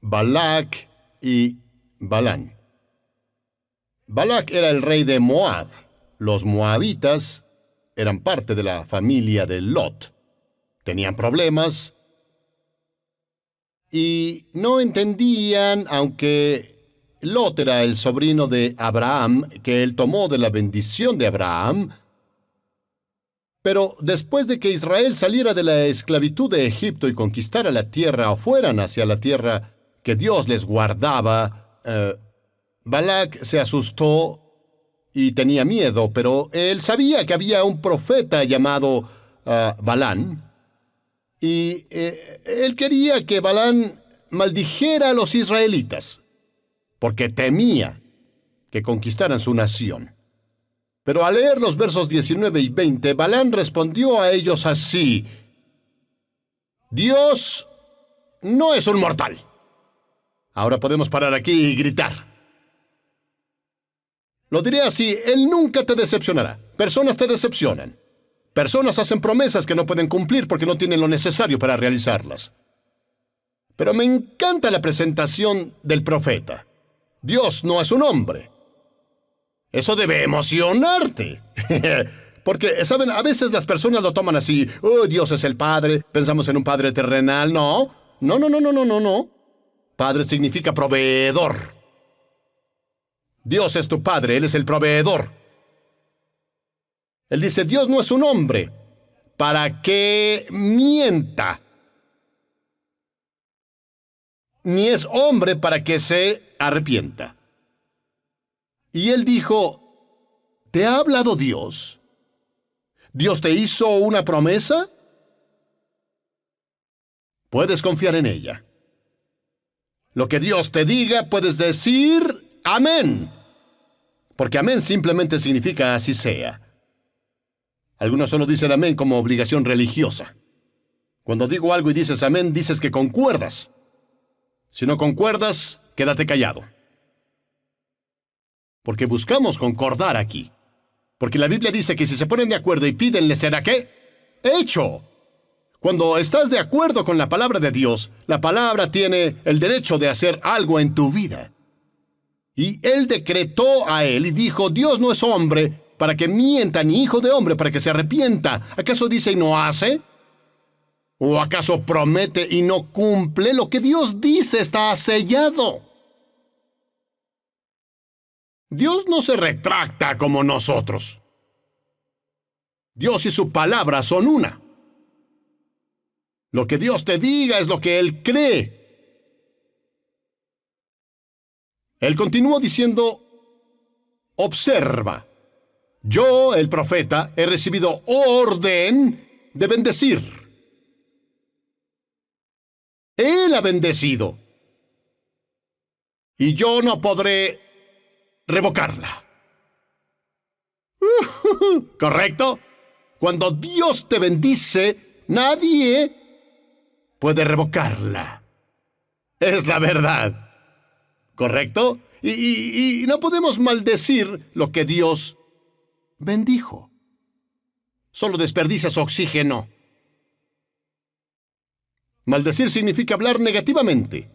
Balac y Balán. Balac era el rey de Moab. Los moabitas eran parte de la familia de Lot. Tenían problemas y no entendían, aunque Lot era el sobrino de Abraham, que él tomó de la bendición de Abraham. Pero después de que Israel saliera de la esclavitud de Egipto y conquistara la tierra o fueran hacia la tierra que Dios les guardaba, Balac se asustó y tenía miedo, pero él sabía que había un profeta llamado Balán, y él quería que Balán maldijera a los israelitas, porque temía que conquistaran su nación. Pero al leer los versos 19 y 20, Balán respondió a ellos así: Dios no es un mortal. Ahora podemos parar aquí y gritar. Lo diré así: Él nunca te decepcionará. Personas te decepcionan. Personas hacen promesas que no pueden cumplir porque no tienen lo necesario para realizarlas. Pero me encanta la presentación del profeta. Dios no es un hombre. Eso debe emocionarte. Porque, ¿saben? A veces las personas lo toman así. Oh, Dios es el Padre. Pensamos en un Padre terrenal. No. No. Padre significa proveedor. Dios es tu Padre. Él es el proveedor. Él dice, Dios no es un hombre para que mienta, ni es hombre para que se arrepienta. Y él dijo, ¿te ha hablado Dios? ¿Dios te hizo una promesa? Puedes confiar en ella. Lo que Dios te diga, puedes decir amén. Porque amén simplemente significa así sea. Algunos solo dicen amén como obligación religiosa. Cuando digo algo y dices amén, dices que concuerdas. Si no concuerdas, quédate callado. Porque buscamos concordar aquí. Porque la Biblia dice que si se ponen de acuerdo y piden, ¿les será qué? ¡Hecho! Cuando estás de acuerdo con la palabra de Dios, la palabra tiene el derecho de hacer algo en tu vida. Y él decretó a él y dijo, Dios no es hombre para que mienta, ni hijo de hombre para que se arrepienta. ¿Acaso dice y no hace? ¿O acaso promete y no cumple? Lo que Dios dice está sellado. Dios no se retracta como nosotros. Dios y su palabra son una. Lo que Dios te diga es lo que Él cree. Él continuó diciendo, observa, yo, el profeta, he recibido orden de bendecir. Él ha bendecido. Y yo no podré revocarla. ¿Correcto? Cuando Dios te bendice, nadie puede revocarla. Es la verdad. ¿Correcto? Y no podemos maldecir lo que Dios bendijo. Solo desperdicias oxígeno. Maldecir significa hablar negativamente.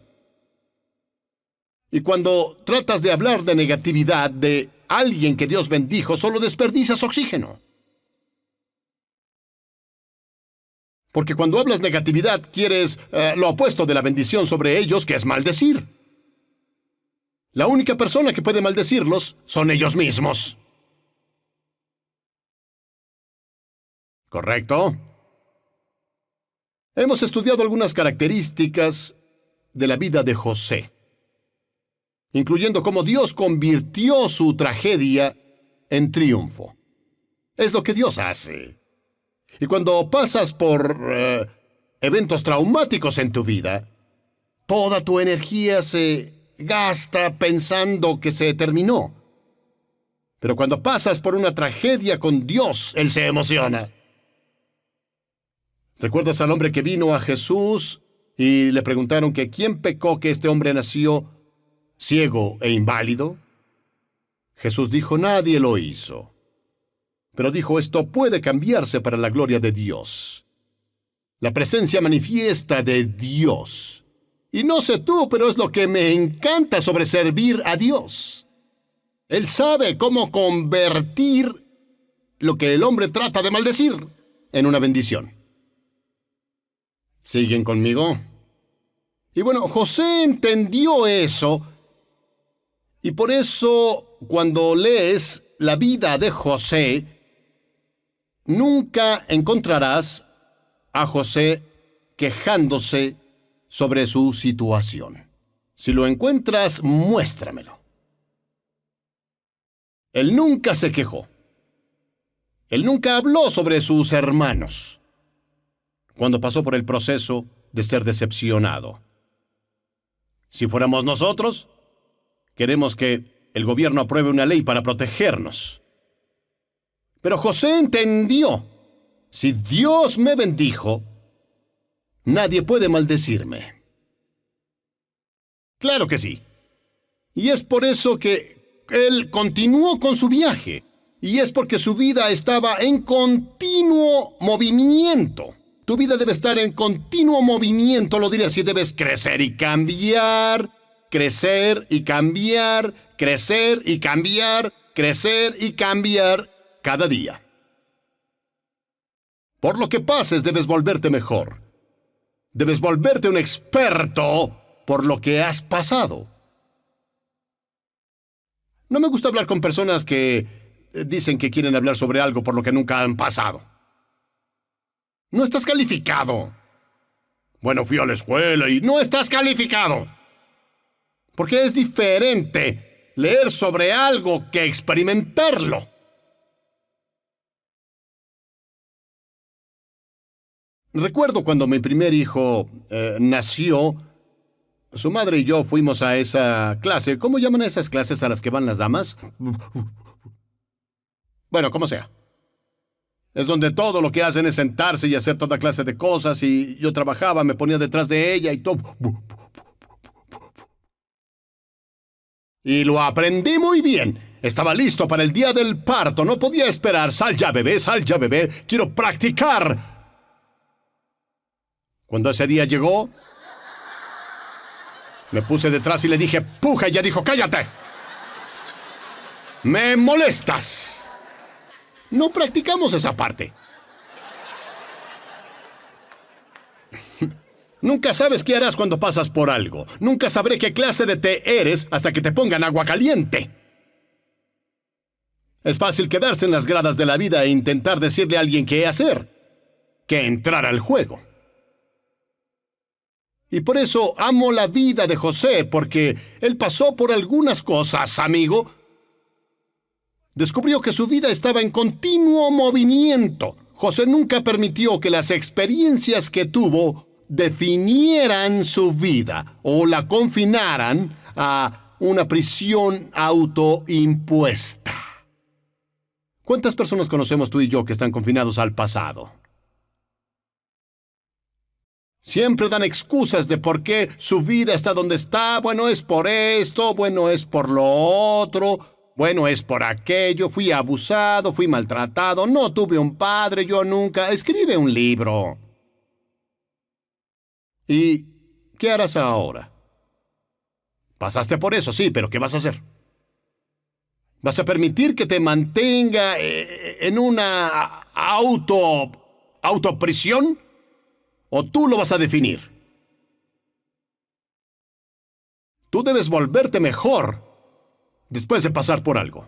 Y cuando tratas de hablar de negatividad de alguien que Dios bendijo, solo desperdicias oxígeno. Porque cuando hablas negatividad, quieres lo opuesto de la bendición sobre ellos, que es maldecir. La única persona que puede maldecirlos son ellos mismos. ¿Correcto? Hemos estudiado algunas características de la vida de José, incluyendo cómo Dios convirtió su tragedia en triunfo. Es lo que Dios hace. Y cuando pasas por eventos traumáticos en tu vida, toda tu energía se gasta pensando que se terminó. Pero cuando pasas por una tragedia con Dios, Él se emociona. ¿Recuerdas al hombre que vino a Jesús y le preguntaron que quién pecó que este hombre nació ciego e inválido? Jesús dijo, nadie lo hizo. Pero dijo, esto puede cambiarse para la gloria de Dios. La presencia manifiesta de Dios Y no sé tú, pero es lo que me encanta sobre servir a Dios. Él sabe cómo convertir lo que el hombre trata de maldecir en una bendición. ¿Siguen conmigo? Y bueno, José entendió eso, y por eso cuando lees la vida de José, nunca encontrarás a José quejándose sobre su situación. Si lo encuentras, muéstramelo. Él nunca se quejó. Él nunca habló sobre sus hermanos cuando pasó por el proceso de ser decepcionado. Si fuéramos nosotros, queremos que el gobierno apruebe una ley para protegernos. Pero José entendió, si Dios me bendijo, nadie puede maldecirme. Claro que sí. Y es por eso que él continuó con su viaje. Y es porque su vida estaba en continuo movimiento. Tu vida debe estar en continuo movimiento, lo diré así, debes crecer y cambiar, crecer y cambiar, crecer y cambiar, crecer y cambiar cada día. Por lo que pases, debes volverte mejor. Debes volverte un experto por lo que has pasado. No me gusta hablar con personas que dicen que quieren hablar sobre algo por lo que nunca han pasado. No estás calificado. Bueno, fui a la escuela y no estás calificado. Porque es diferente leer sobre algo que experimentarlo. Recuerdo cuando mi primer hijo nació, su madre y yo fuimos a esa clase. ¿Cómo llaman a esas clases a las que van las damas? Bueno, como sea. Es donde todo lo que hacen es sentarse y hacer toda clase de cosas, y yo trabajaba, me ponía detrás de ella y todo. Y lo aprendí muy bien. Estaba listo para el día del parto. No podía esperar. Sal ya, bebé, quiero practicar. Cuando ese día llegó, me puse detrás y le dije, puja, y ella dijo, cállate. Me molestas. No practicamos esa parte. Nunca sabes qué harás cuando pasas por algo. Nunca sabré qué clase de té eres hasta que te pongan agua caliente. Es fácil quedarse en las gradas de la vida e intentar decirle a alguien qué hacer, que entrar al juego. Y por eso amo la vida de José, porque él pasó por algunas cosas, amigo. Descubrió que su vida estaba en continuo movimiento. José nunca permitió que las experiencias que tuvo definieran su vida o la confinaran a una prisión autoimpuesta. ¿Cuántas personas conocemos tú y yo que están confinados al pasado? Siempre dan excusas de por qué su vida está donde está. Bueno, es por esto, bueno, es por lo otro. Bueno, es por aquello, fui abusado, fui maltratado, no tuve un padre, yo nunca. Escribe un libro. ¿Y qué harás ahora? Pasaste por eso, sí, pero ¿qué vas a hacer? ¿Vas a permitir que te mantenga en una autoprisión? ¿O tú lo vas a definir? Tú debes volverte mejor después de pasar por algo.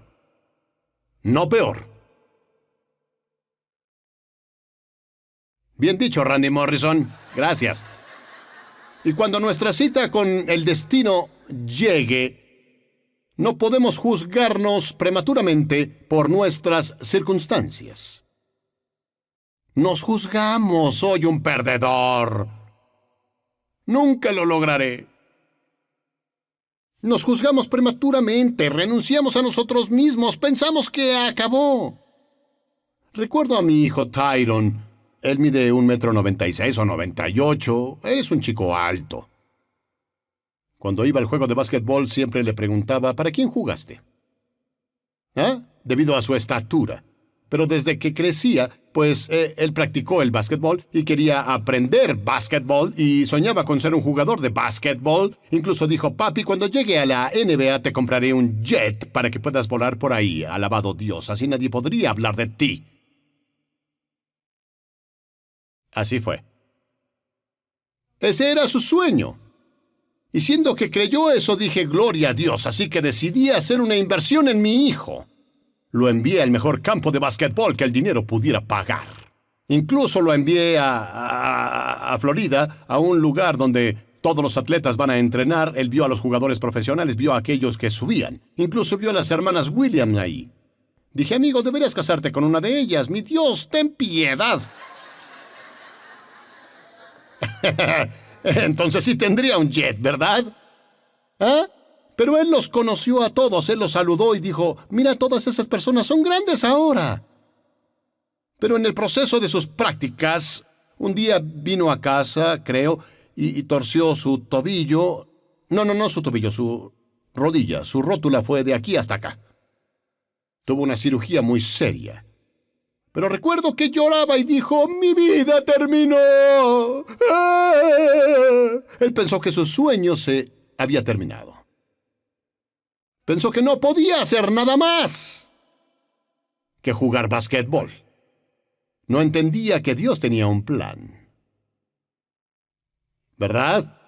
No peor. Bien dicho, Randy Morrison. Gracias. Y cuando nuestra cita con el destino llegue, no podemos juzgarnos prematuramente por nuestras circunstancias. Nos juzgamos, soy un perdedor. Nunca lo lograré. Nos juzgamos prematuramente, renunciamos a nosotros mismos, pensamos que acabó. Recuerdo a mi hijo Tyron. Él mide 1,96 m o 98. Es un chico alto. Cuando iba al juego de básquetbol siempre le preguntaba, ¿para quién jugaste? Debido a su estatura. Pero desde que crecía, pues él practicó el básquetbol y quería aprender básquetbol y soñaba con ser un jugador de básquetbol. Incluso dijo, papi, cuando llegue a la NBA te compraré un jet para que puedas volar por ahí. Alabado Dios, así nadie podría hablar de ti. Así fue. Ese era su sueño. Y siendo que creyó eso, dije, gloria a Dios, así que decidí hacer una inversión en mi hijo. Lo envié al mejor campo de básquetbol que el dinero pudiera pagar. Incluso lo envié a Florida, a un lugar donde todos los atletas van a entrenar. Él vio a los jugadores profesionales, vio a aquellos que subían. Incluso vio a las hermanas Williams ahí. Dije, amigo, deberías casarte con una de ellas. Mi Dios, ten piedad. Entonces sí tendría un jet, ¿verdad? ¿Ah? Pero él los conoció a todos, él los saludó y dijo, mira, todas esas personas son grandes ahora. Pero en el proceso de sus prácticas, un día vino a casa, creo, y torció su tobillo. No su tobillo, su rodilla. Su rótula fue de aquí hasta acá. Tuvo una cirugía muy seria. Pero recuerdo que lloraba y dijo, mi vida terminó. ¡Ah! Él pensó que su sueño se había terminado. Pensó que no podía hacer nada más que jugar basquetbol. No entendía que Dios tenía un plan. ¿Verdad?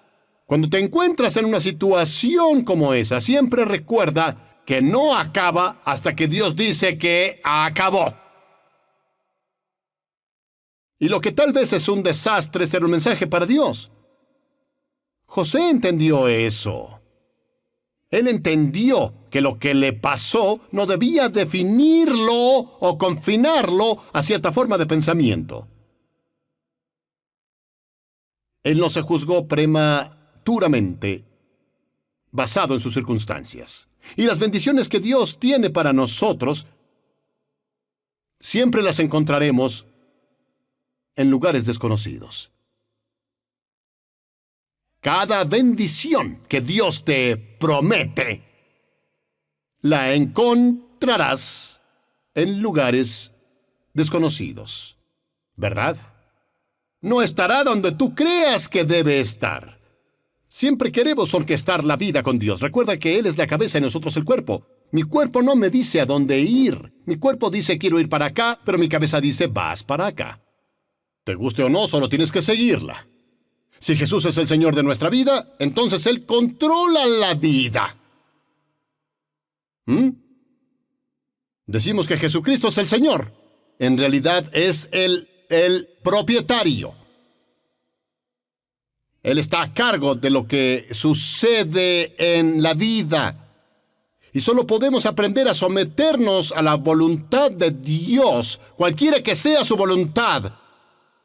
Cuando te encuentras en una situación como esa, siempre recuerda que no acaba hasta que Dios dice que acabó. Y lo que tal vez es un desastre será un mensaje para Dios. José entendió eso. Él entendió que lo que le pasó no debía definirlo o confinarlo a cierta forma de pensamiento. Él no se juzgó prematuramente basado en sus circunstancias. Y las bendiciones que Dios tiene para nosotros siempre las encontraremos en lugares desconocidos. Cada bendición que Dios te promete, la encontrarás en lugares desconocidos, ¿verdad? No estará donde tú creas que debe estar. Siempre queremos orquestar la vida con Dios. Recuerda que Él es la cabeza y nosotros el cuerpo. Mi cuerpo no me dice a dónde ir. Mi cuerpo dice quiero ir para acá, pero mi cabeza dice vas para acá. Te guste o no, solo tienes que seguirla. Si Jesús es el Señor de nuestra vida, entonces Él controla la vida. Decimos que Jesucristo es el Señor. En realidad es el propietario. Él está a cargo de lo que sucede en la vida. Y solo podemos aprender a someternos a la voluntad de Dios, cualquiera que sea su voluntad.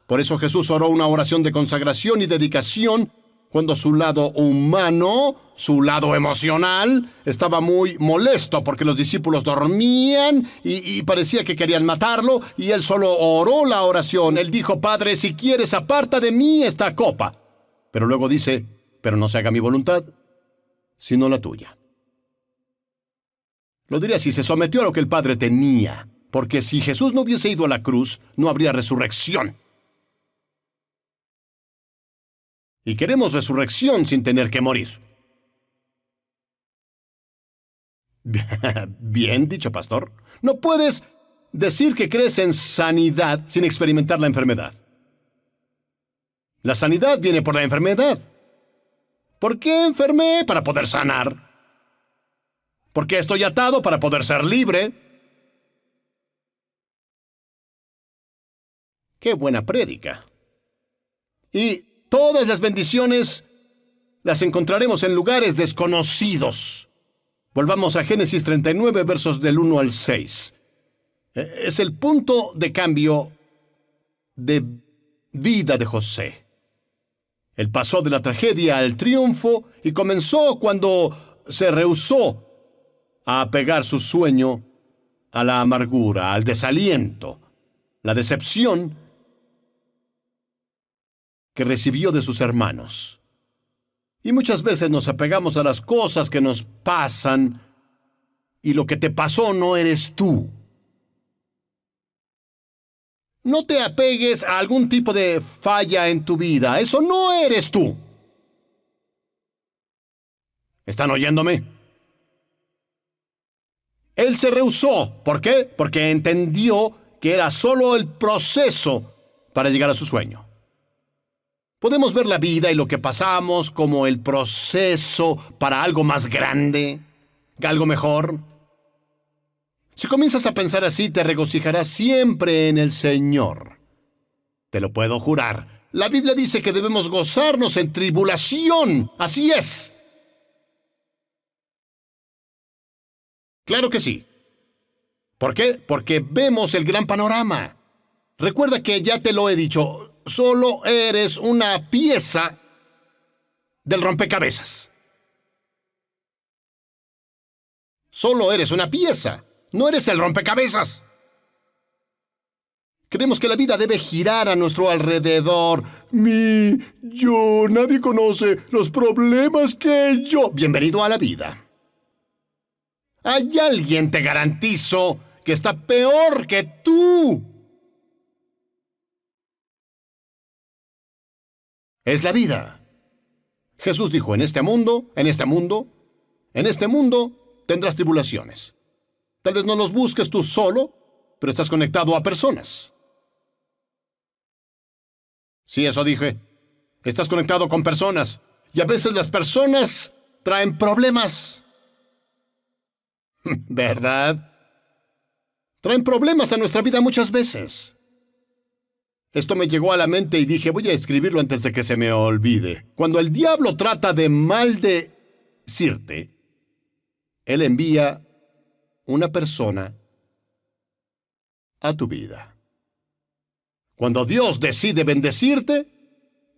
Por eso Jesús oró una oración de consagración y dedicación cuando su lado humano, su lado emocional, estaba muy molesto porque los discípulos dormían y parecía que querían matarlo, y él solo oró la oración. Él dijo, Padre, si quieres, aparta de mí esta copa. Pero luego dice, pero no se haga mi voluntad, sino la tuya. Lo diría así, se sometió a lo que el Padre tenía, porque si Jesús no hubiese ido a la cruz, no habría resurrección. Y queremos resurrección sin tener que morir. Bien dicho, pastor. No puedes decir que crees en sanidad sin experimentar la enfermedad. La sanidad viene por la enfermedad. ¿Por qué enfermé? Para poder sanar. ¿Por qué estoy atado? Para poder ser libre. ¡Qué buena prédica! Y todas las bendiciones las encontraremos en lugares desconocidos. Volvamos a Génesis 39, versos del 1 al 6. Es el punto de cambio de vida de José. Él pasó de la tragedia al triunfo y comenzó cuando se rehusó a apegar su sueño a la amargura, al desaliento, la decepción que recibió de sus hermanos. Y muchas veces nos apegamos a las cosas que nos pasan y lo que te pasó no eres tú. No te apegues a algún tipo de falla en tu vida. Eso no eres tú. ¿Están oyéndome? Él se rehusó. ¿Por qué? Porque entendió que era solo el proceso para llegar a su sueño. Podemos ver la vida y lo que pasamos como el proceso para algo más grande, algo mejor. Si comienzas a pensar así, te regocijarás siempre en el Señor. Te lo puedo jurar. La Biblia dice que debemos gozarnos en tribulación. Así es. Claro que sí. ¿Por qué? Porque vemos el gran panorama. Recuerda que ya te lo he dicho. Solo eres una pieza del rompecabezas. Solo eres una pieza. No eres el rompecabezas. Creemos que la vida debe girar a nuestro alrededor. Nadie conoce los problemas que yo. Bienvenido a la vida. Hay alguien, te garantizo, que está peor que tú. Es la vida. Jesús dijo, en este mundo tendrás tribulaciones. Tal vez no los busques tú solo, pero estás conectado a personas. Sí, eso dije. Estás conectado con personas. Y a veces las personas traen problemas. ¿Verdad? Traen problemas a nuestra vida muchas veces. Esto me llegó a la mente y dije, voy a escribirlo antes de que se me olvide. Cuando el diablo trata de maldecirte, él envía una persona a tu vida. Cuando Dios decide bendecirte,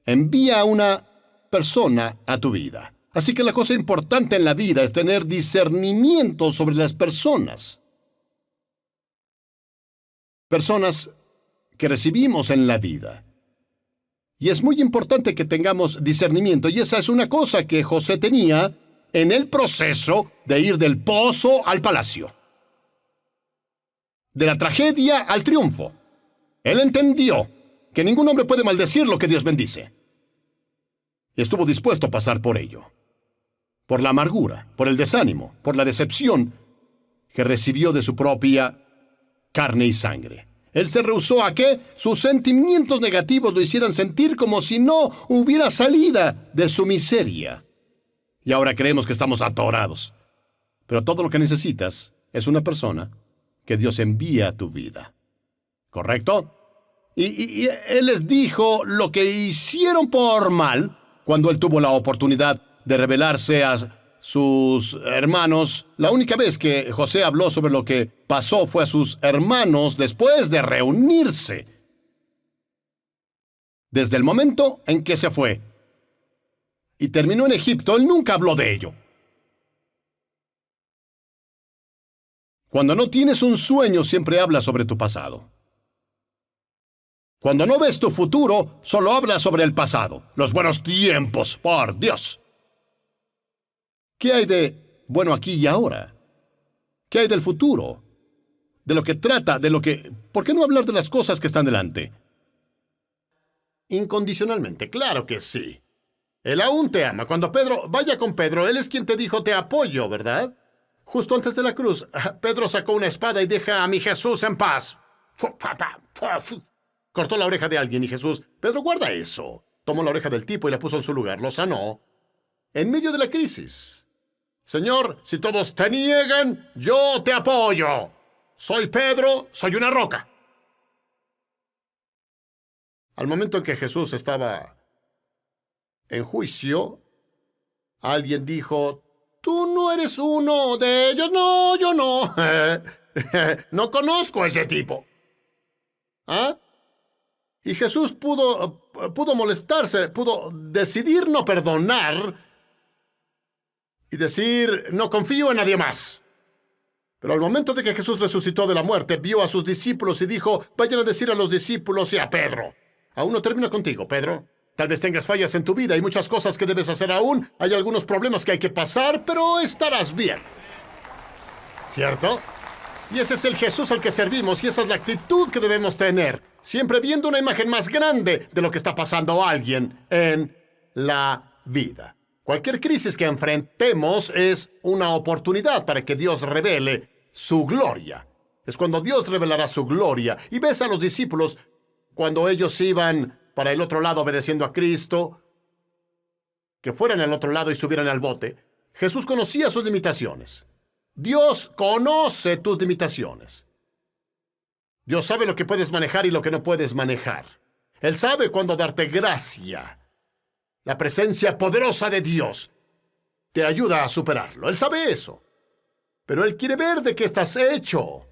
envía una persona a tu vida. Así que la cosa importante en la vida es tener discernimiento sobre las personas. Personas que recibimos en la vida. Y es muy importante que tengamos discernimiento. Y esa es una cosa que José tenía en el proceso de ir del pozo al palacio. De la tragedia al triunfo. Él entendió que ningún hombre puede maldecir lo que Dios bendice. Y estuvo dispuesto a pasar por ello. Por la amargura, por el desánimo, por la decepción que recibió de su propia carne y sangre. Él se rehusó a que sus sentimientos negativos lo hicieran sentir como si no hubiera salida de su miseria. Y ahora creemos que estamos atorados. Pero todo lo que necesitas es una persona que Dios envía a tu vida. ¿Correcto? Y Él les dijo lo que hicieron por mal cuando Él tuvo la oportunidad de revelarse a sus hermanos. La única vez que José habló sobre lo que pasó fue a sus hermanos después de reunirse. Desde el momento en que se fue y terminó en Egipto, él nunca habló de ello. Cuando no tienes un sueño, siempre hablas sobre tu pasado. Cuando no ves tu futuro, solo hablas sobre el pasado. Los buenos tiempos, por Dios. ¿Qué hay de bueno aquí y ahora? ¿Qué hay del futuro? De lo que trata, de lo que... ¿Por qué no hablar de las cosas que están delante? Incondicionalmente, claro que sí. Él aún te ama. Cuando Pedro... Vaya con Pedro, él es quien te dijo te apoyo, ¿verdad? Justo antes de la cruz, Pedro sacó una espada y deja a mi Jesús en paz. Cortó la oreja de alguien y Jesús... Pedro, guarda eso. Tomó la oreja del tipo y la puso en su lugar. Lo sanó. En medio de la crisis. Señor, si todos te niegan, yo te apoyo. Soy Pedro, soy una roca. Al momento en que Jesús estaba en juicio, alguien dijo, tú no eres uno de ellos. No, yo no. No conozco a ese tipo. ¿Ah? Y Jesús pudo molestarse, pudo decidir no perdonar y decir, no confío en nadie más. Pero al momento de que Jesús resucitó de la muerte, vio a sus discípulos y dijo, vayan a decir a los discípulos y a Pedro. Aún no termino contigo, Pedro. Tal vez tengas fallas en tu vida y muchas cosas que debes hacer aún. Hay algunos problemas que hay que pasar, pero estarás bien. ¿Cierto? Y ese es el Jesús al que servimos y esa es la actitud que debemos tener. siempre viendo una imagen más grande de lo que está pasando a alguien en la vida. Cualquier crisis que enfrentemos es una oportunidad para que Dios revele su gloria. Es cuando Dios revelará su gloria. Y ves a los discípulos cuando ellos iban para el otro lado obedeciendo a Cristo, que fueran al otro lado y subieran al bote. Jesús conocía sus limitaciones. Dios conoce tus limitaciones. Dios sabe lo que puedes manejar y lo que no puedes manejar. Él sabe cuándo darte gracia. La presencia poderosa de Dios te ayuda a superarlo. Él sabe eso. Pero Él quiere ver de qué estás hecho.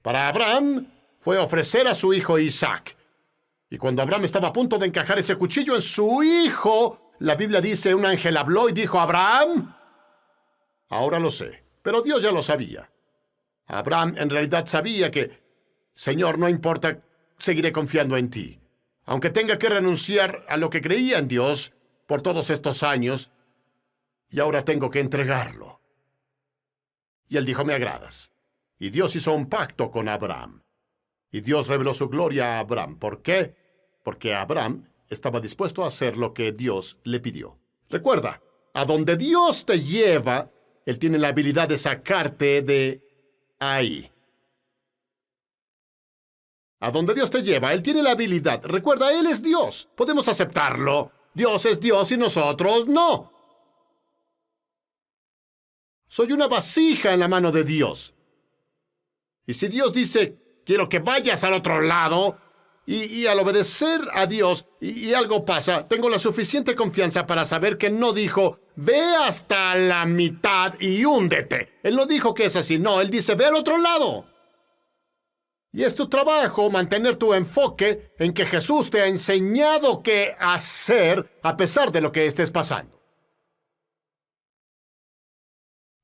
Para Abraham fue ofrecer a su hijo Isaac. Y cuando Abraham estaba a punto de encajar ese cuchillo en su hijo, la Biblia dice, un ángel habló y dijo, Abraham, ahora lo sé, pero Dios ya lo sabía. Abraham en realidad sabía que, Señor, no importa, seguiré confiando en ti. Aunque tenga que renunciar a lo que creía en Dios por todos estos años, y ahora tengo que entregarlo. Y él dijo, me agradas. Y Dios hizo un pacto con Abraham. Y Dios reveló su gloria a Abraham. ¿Por qué? Porque Abraham estaba dispuesto a hacer lo que Dios le pidió. Recuerda, a donde Dios te lleva, Él tiene la habilidad de sacarte de ahí. A donde Dios te lleva, Él tiene la habilidad. Recuerda, Él es Dios. Podemos aceptarlo. Dios es Dios y nosotros no. Soy una vasija en la mano de Dios. Y si Dios dice, quiero que vayas al otro lado, y al obedecer a Dios, y algo pasa, tengo la suficiente confianza para saber que no dijo, ve hasta la mitad y húndete. Él no dijo que es así, no, Él dice, ve al otro lado. Y es tu trabajo mantener tu enfoque en que Jesús te ha enseñado qué hacer a pesar de lo que estés pasando.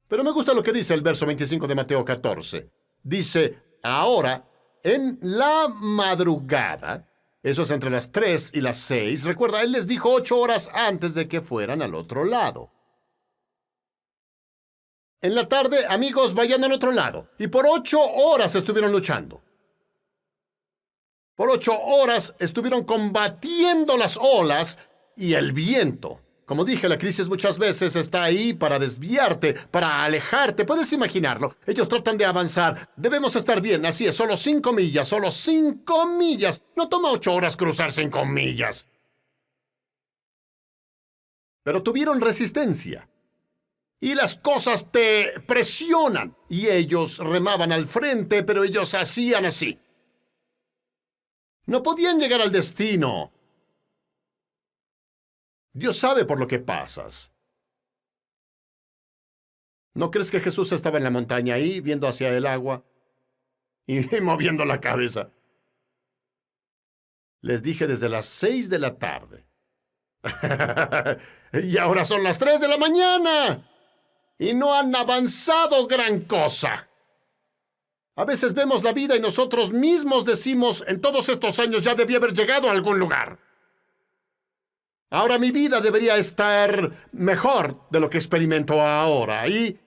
Pero me gusta lo que dice el verso 25 de Mateo 14. Dice, ahora, en la madrugada, eso es entre las 3 y las 6, recuerda, Él les dijo 8 horas antes de que fueran al otro lado. En la tarde, amigos, vayan al otro lado. Y por 8 horas estuvieron luchando. Por 8 horas estuvieron combatiendo las olas y el viento. Como dije, la crisis muchas veces está ahí para desviarte, para alejarte. Puedes imaginarlo. Ellos tratan de avanzar. Debemos estar bien. Así es, solo 5 millas, solo 5 millas. No toma 8 horas cruzar 5 millas. Pero tuvieron resistencia. Y las cosas te presionan. Y ellos remaban al frente, pero ellos hacían así. No podían llegar al destino. Dios sabe por lo que pasas. ¿No crees que Jesús estaba en la montaña ahí, viendo hacia el agua y moviendo la cabeza? Les dije desde las 6 de la tarde. Y ahora son las 3 de la mañana. Y no han avanzado gran cosa. A veces vemos la vida y nosotros mismos decimos, en todos estos años ya debí haber llegado a algún lugar. Ahora mi vida debería estar mejor de lo que experimento ahora. ¿Y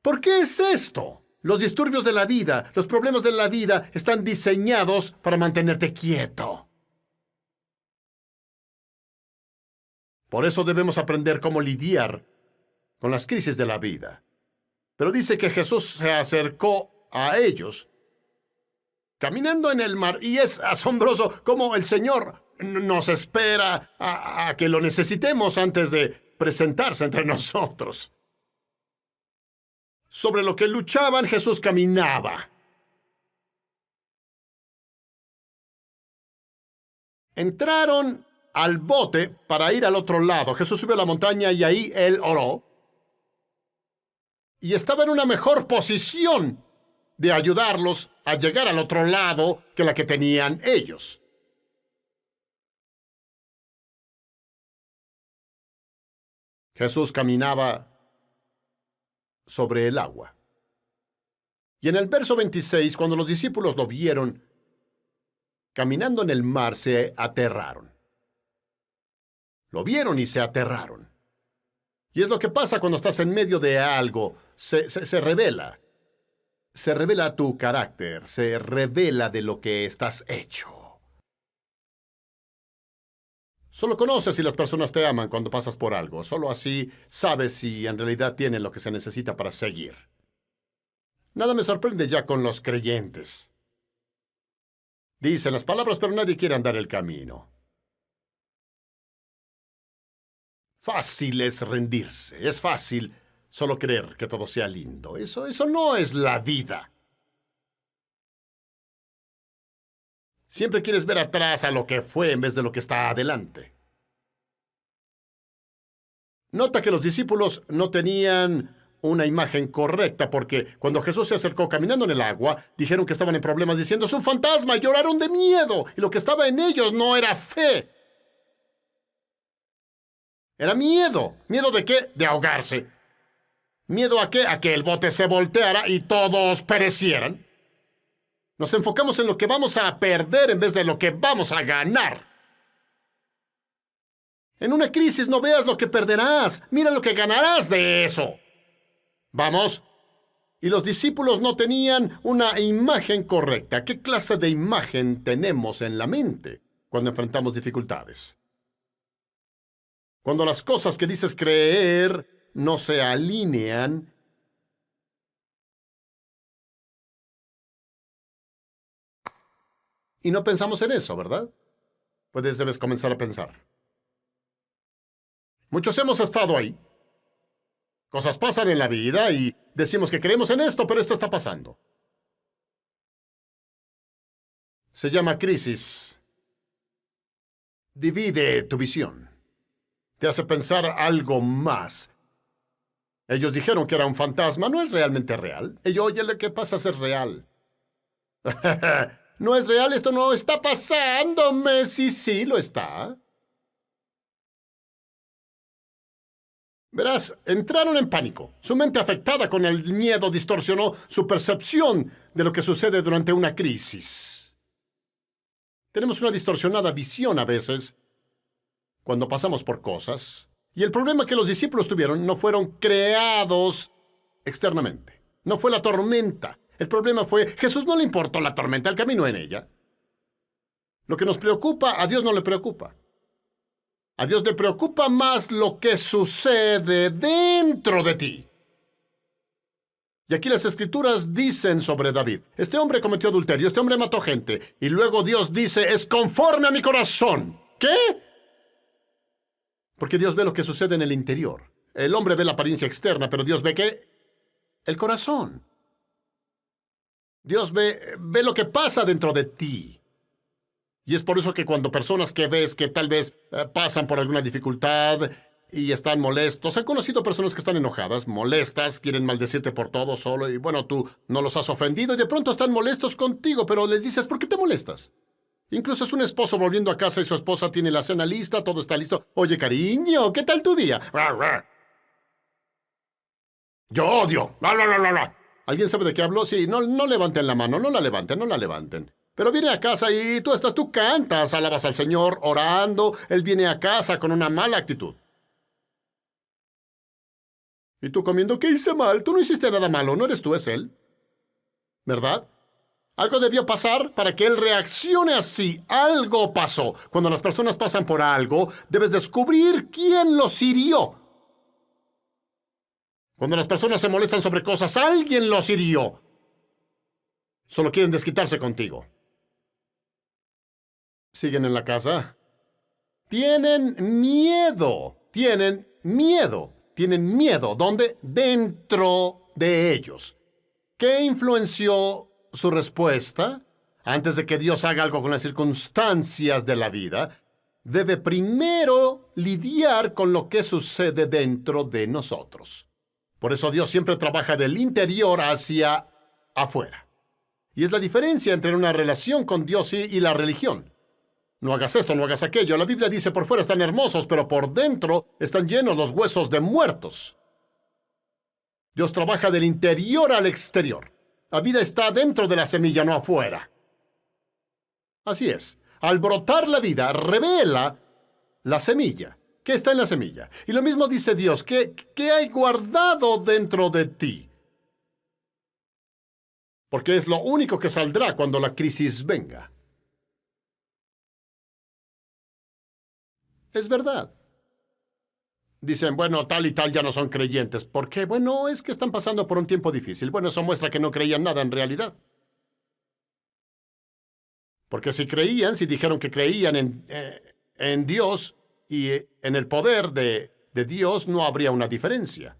por qué es esto? Los disturbios de la vida, los problemas de la vida están diseñados para mantenerte quieto. Por eso debemos aprender cómo lidiar con las crisis de la vida. Pero dice que Jesús se acercó a ellos caminando en el mar, y es asombroso cómo el Señor nos espera a que lo necesitemos antes de presentarse entre nosotros. Sobre lo que luchaban, Jesús caminaba. Entraron al bote para ir al otro lado. Jesús subió a la montaña y ahí Él oró. Y estaba en una mejor posición de ayudarlos a llegar al otro lado que la que tenían ellos. Jesús caminaba sobre el agua. Y en el verso 26, cuando los discípulos lo vieron caminando en el mar, se aterraron. Lo vieron y se aterraron. Y es lo que pasa cuando estás en medio de algo. Se revela. Se revela tu carácter, se revela de lo que estás hecho. Solo conoces si las personas te aman cuando pasas por algo. Solo así sabes si en realidad tienen lo que se necesita para seguir. Nada me sorprende ya con los creyentes. Dicen las palabras, pero nadie quiere andar el camino. Fácil es rendirse. Es fácil solo creer que todo sea lindo. Eso no es la vida. Siempre quieres ver atrás a lo que fue en vez de lo que está adelante. Nota que los discípulos no tenían una imagen correcta porque cuando Jesús se acercó caminando en el agua, dijeron que estaban en problemas diciendo «¡Es un fantasma!» y lloraron de miedo. Y lo que estaba en ellos no era fe. Era miedo. ¿Miedo de qué? De ahogarse. ¿Miedo a qué? A que el bote se volteara y todos perecieran. Nos enfocamos en lo que vamos a perder en vez de lo que vamos a ganar. En una crisis no veas lo que perderás. Mira lo que ganarás de eso. ¿Vamos? Y los discípulos no tenían una imagen correcta. ¿Qué clase de imagen tenemos en la mente cuando enfrentamos dificultades? Cuando las cosas que dices creer no se alinean. Y no pensamos en eso, ¿verdad? Pues debes comenzar a pensar. Muchos hemos estado ahí. Cosas pasan en la vida y decimos que creemos en esto, pero esto está pasando. Se llama crisis. Divide tu visión. Te hace pensar algo más. Ellos dijeron que era un fantasma. No es realmente real. Oye, lo que pasa es real. No es real, esto no está pasándome. Sí, lo está. Verás, entraron en pánico. Su mente afectada con el miedo distorsionó su percepción de lo que sucede durante una crisis. Tenemos una distorsionada visión a veces cuando pasamos por cosas. Y el problema que los discípulos tuvieron no fueron creados externamente. No fue la tormenta. El problema fue, Jesús no le importó la tormenta, él caminó en ella. Lo que nos preocupa, a Dios no le preocupa. A Dios le preocupa más lo que sucede dentro de ti. Y aquí las Escrituras dicen sobre David, este hombre cometió adulterio, este hombre mató gente, y luego Dios dice, es conforme a mi corazón. ¿Qué? Porque Dios ve lo que sucede en el interior. El hombre ve la apariencia externa, pero Dios ve ¿qué? El corazón. Dios ve lo que pasa dentro de ti. Y es por eso que cuando personas que ves que tal vez pasan por alguna dificultad y están molestos, han conocido personas que están enojadas, molestas, quieren maldecirte por todo solo, y bueno, tú no los has ofendido y de pronto están molestos contigo, pero les dices, ¿por qué te molestas? Incluso es un esposo volviendo a casa y su esposa tiene la cena lista, todo está listo. Oye, cariño, ¿qué tal tu día? Yo odio. ¿Alguien sabe de qué hablo? Sí, no levanten la mano, no la levanten. Pero viene a casa y tú cantas, alabas al Señor, orando. Él viene a casa con una mala actitud. Y tú comiendo, ¿qué hice mal? Tú no hiciste nada malo, no eres tú, es él. ¿Verdad? Algo debió pasar para que él reaccione así. Algo pasó. Cuando las personas pasan por algo, debes descubrir quién los hirió. Cuando las personas se molestan sobre cosas, alguien los hirió. Solo quieren desquitarse contigo. ¿Siguen en la casa? Tienen miedo. Tienen miedo. ¿Dónde? Dentro de ellos. ¿Qué influenció su respuesta? Antes de que Dios haga algo con las circunstancias de la vida, debe primero lidiar con lo que sucede dentro de nosotros. Por eso Dios siempre trabaja del interior hacia afuera. Y es la diferencia entre una relación con Dios y la religión. No hagas esto, no hagas aquello. La Biblia dice, por fuera están hermosos, pero por dentro están llenos los huesos de muertos. Dios trabaja del interior al exterior. La vida está dentro de la semilla, no afuera. Así es. Al brotar la vida, revela la semilla. ¿Qué está en la semilla? Y lo mismo dice Dios, ¿qué hay guardado dentro de ti? porque es lo único que saldrá cuando la crisis venga. Es verdad. Dicen, bueno, tal y tal ya no son creyentes. ¿Por qué? Bueno, es que están pasando por un tiempo difícil. Bueno, eso muestra que no creían nada en realidad. Porque si creían, si dijeron que creían en Dios y en el poder de Dios, no habría una diferencia.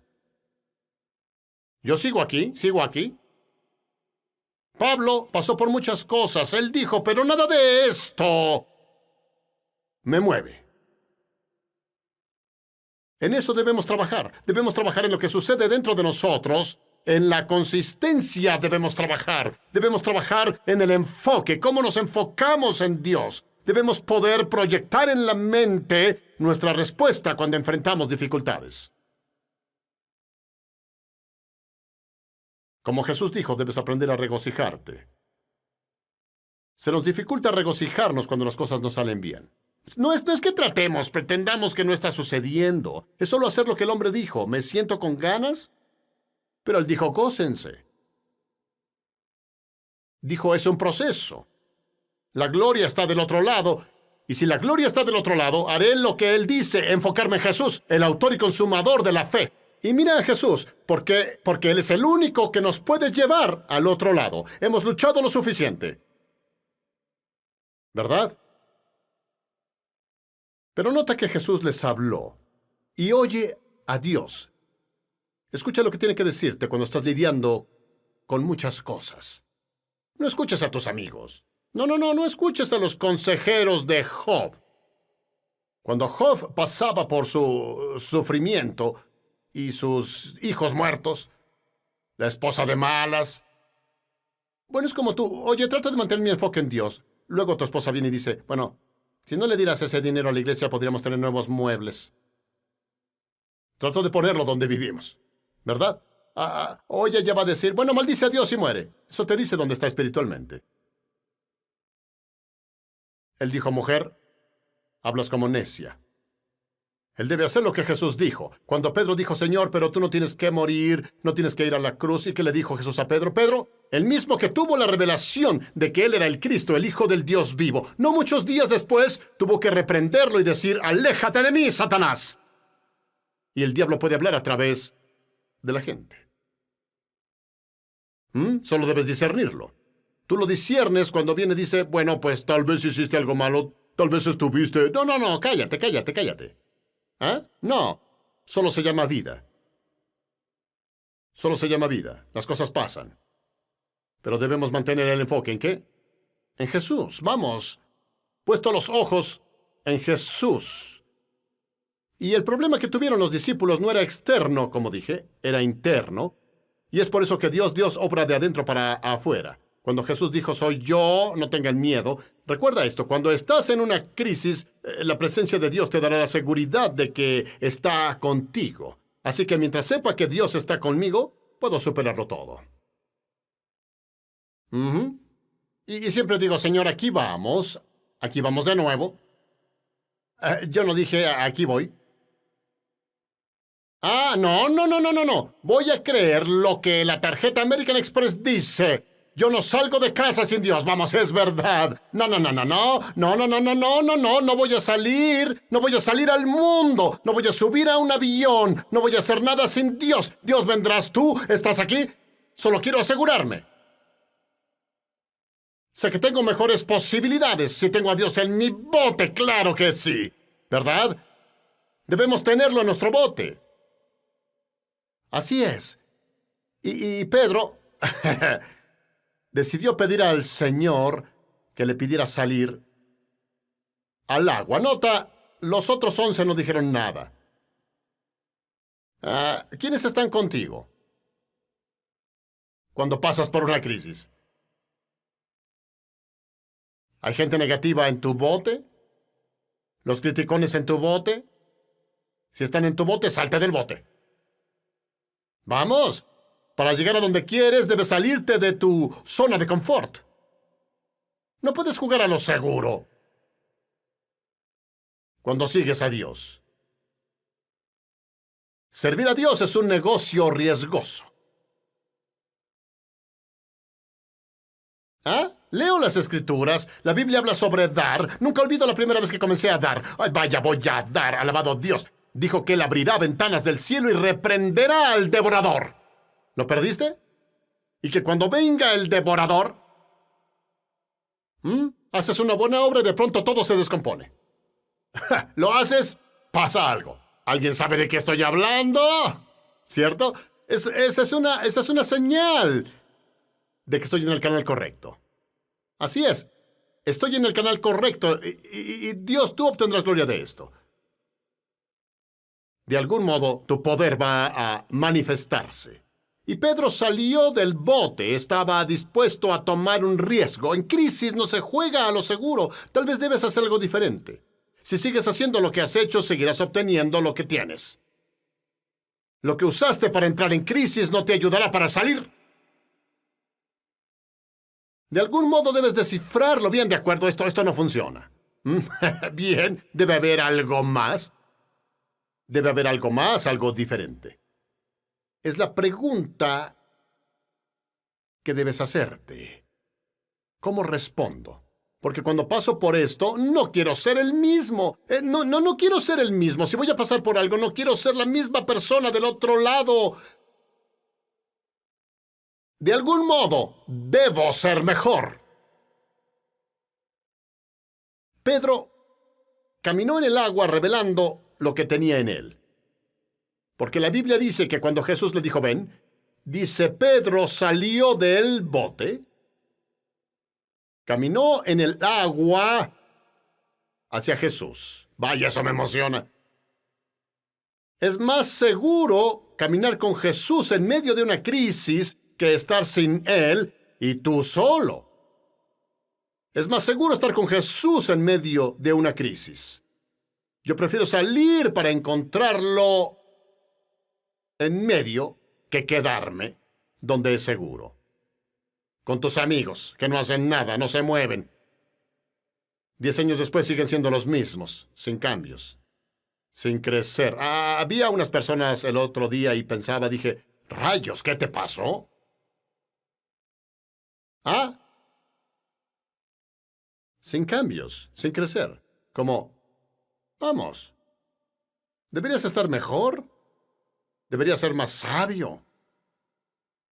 Yo sigo aquí, sigo aquí. Pablo pasó por muchas cosas. Él dijo, pero nada de esto me mueve. En eso debemos trabajar. Debemos trabajar en lo que sucede dentro de nosotros. En la consistencia debemos trabajar. Debemos trabajar en el enfoque, cómo nos enfocamos en Dios. Debemos poder proyectar en la mente nuestra respuesta cuando enfrentamos dificultades. Como Jesús dijo, debes aprender a regocijarte. Se nos dificulta regocijarnos cuando las cosas no salen bien. No es que pretendamos que no está sucediendo. Es solo hacer lo que el hombre dijo. ¿Me siento con ganas? Pero él dijo, gócense. Dijo, es un proceso. La gloria está del otro lado. Y si la gloria está del otro lado, haré lo que él dice, enfocarme en Jesús, el autor y consumador de la fe. Y mira a Jesús, porque Él es el único que nos puede llevar al otro lado. Hemos luchado lo suficiente. ¿Verdad? Pero nota que Jesús les habló y oye a Dios. Escucha lo que tiene que decirte cuando estás lidiando con muchas cosas. No escuches a tus amigos. No escuches a los consejeros de Job. Cuando Job pasaba por su sufrimiento y sus hijos muertos, la esposa de malas. Bueno, es como tú. Oye, trata de mantener mi enfoque en Dios. Luego tu esposa viene y dice, bueno, si no le dieras ese dinero a la iglesia, podríamos tener nuevos muebles. Trato de ponerlo donde vivimos, ¿verdad? Oye, ella va a decir, bueno, maldice a Dios y muere. Eso te dice dónde está espiritualmente. Él dijo, mujer, hablas como necia. Él debe hacer lo que Jesús dijo. Cuando Pedro dijo, Señor, pero tú no tienes que morir, no tienes que ir a la cruz. ¿Y qué le dijo Jesús a Pedro? Pedro, el mismo que tuvo la revelación de que él era el Cristo, el Hijo del Dios vivo, no muchos días después tuvo que reprenderlo y decir, aléjate de mí, Satanás. Y el diablo puede hablar a través de la gente. Solo debes discernirlo. Tú lo disciernes cuando viene y dice, bueno, pues tal vez hiciste algo malo, tal vez estuviste... No, cállate. ¿Ah? No, solo se llama vida. Solo se llama vida. Las cosas pasan. Pero debemos mantener el enfoque ¿en qué? En Jesús. Vamos. Puesto los ojos en Jesús. Y el problema que tuvieron los discípulos no era externo, como dije, era interno. Y es por eso que Dios obra de adentro para afuera. Cuando Jesús dijo, soy yo, no tengan miedo. Recuerda esto, cuando estás en una crisis, la presencia de Dios te dará la seguridad de que está contigo. Así que mientras sepa que Dios está conmigo, puedo superarlo todo. Y siempre digo, Señor, aquí vamos de nuevo. Yo no dije, aquí voy. No. Voy a creer lo que la tarjeta American Express dice. Yo no salgo de casa sin Dios. Vamos, es verdad. No voy a salir. No voy a salir al mundo. No voy a subir a un avión. No voy a hacer nada sin Dios. Dios, vendrás tú. ¿Estás aquí? Solo quiero asegurarme. Sé que tengo mejores posibilidades si tengo a Dios en mi bote. Claro que sí. ¿Verdad? Debemos tenerlo en nuestro bote. Así es. Y Pedro decidió pedir al Señor que le pidiera salir al agua. Nota, los otros 11 no dijeron nada. ¿Quiénes están contigo cuando pasas por una crisis? ¿Hay gente negativa en tu bote? ¿Los criticones en tu bote? Si están en tu bote, salte del bote. ¡Vamos! Para llegar a donde quieres, debes salirte de tu zona de confort. No puedes jugar a lo seguro cuando sigues a Dios. Servir a Dios es un negocio riesgoso. ¿Ah? Leo las Escrituras. La Biblia habla sobre dar. Nunca olvido la primera vez que comencé a dar. Ay, vaya, voy a dar. Alabado Dios. Dijo que Él abrirá ventanas del cielo y reprenderá al devorador. ¿Lo perdiste? Y que cuando venga el devorador, haces una buena obra y de pronto todo se descompone. Lo haces, pasa algo. ¿Alguien sabe de qué estoy hablando? ¿Cierto? Esa es una señal de que estoy en el canal correcto. Así es. Estoy en el canal correcto y Dios, tú obtendrás gloria de esto. De algún modo, tu poder va a manifestarse. Y Pedro salió del bote, estaba dispuesto a tomar un riesgo. En crisis no se juega a lo seguro. Tal vez debes hacer algo diferente. Si sigues haciendo lo que has hecho, seguirás obteniendo lo que tienes. Lo que usaste para entrar en crisis no te ayudará para salir. De algún modo debes descifrarlo. Bien, de acuerdo, esto no funciona. Bien, debe haber algo más. Debe haber algo más, algo diferente. Es la pregunta que debes hacerte. ¿Cómo respondo? Porque cuando paso por esto, no quiero ser el mismo. No quiero ser el mismo. Si voy a pasar por algo, no quiero ser la misma persona del otro lado. De algún modo, debo ser mejor. Pedro caminó en el agua revelando lo que tenía en él. Porque la Biblia dice que cuando Jesús le dijo, ven, dice, Pedro salió del bote, caminó en el agua hacia Jesús. Vaya, eso me emociona. Es más seguro caminar con Jesús en medio de una crisis que estar sin Él y tú solo. Es más seguro estar con Jesús en medio de una crisis. Yo prefiero salir para encontrarlo en medio que quedarme donde es seguro. Con tus amigos, que no hacen nada, no se mueven. 10 años después siguen siendo los mismos, sin cambios, sin crecer. Había unas personas el otro día y pensaba, dije, rayos, ¿qué te pasó? Sin cambios, sin crecer. Como, vamos, ¿deberías estar mejor? ¿Deberías ser más sabio?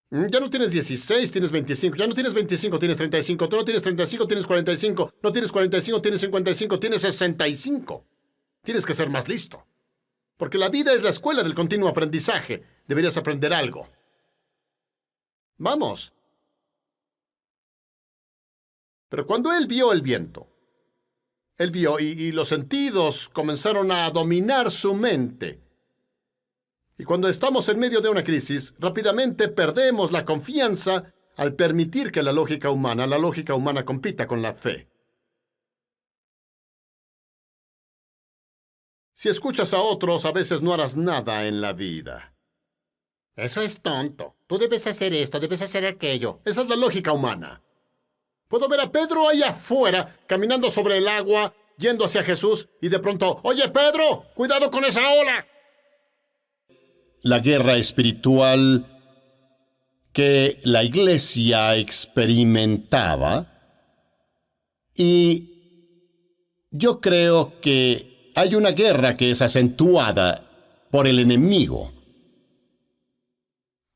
Ya no tienes 16, tienes 25. Ya no tienes 25, tienes 35. Tú no tienes 35, tienes 45. No tienes 45, tienes 55, tienes 65. Tienes que ser más listo. Porque la vida es la escuela del continuo aprendizaje. Deberías aprender algo. Vamos. Pero cuando él vio el viento, él vio y los sentidos comenzaron a dominar su mente. Y cuando estamos en medio de una crisis, rápidamente perdemos la confianza al permitir que la lógica humana compita con la fe. Si escuchas a otros, a veces no harás nada en la vida. Eso es tonto. Tú debes hacer esto, debes hacer aquello. Esa es la lógica humana. Puedo ver a Pedro allá afuera, caminando sobre el agua, yendo hacia Jesús, y de pronto, ¡oye, Pedro! ¡Cuidado con esa ola! La guerra espiritual que la iglesia experimentaba, y yo creo que hay una guerra que es acentuada por el enemigo,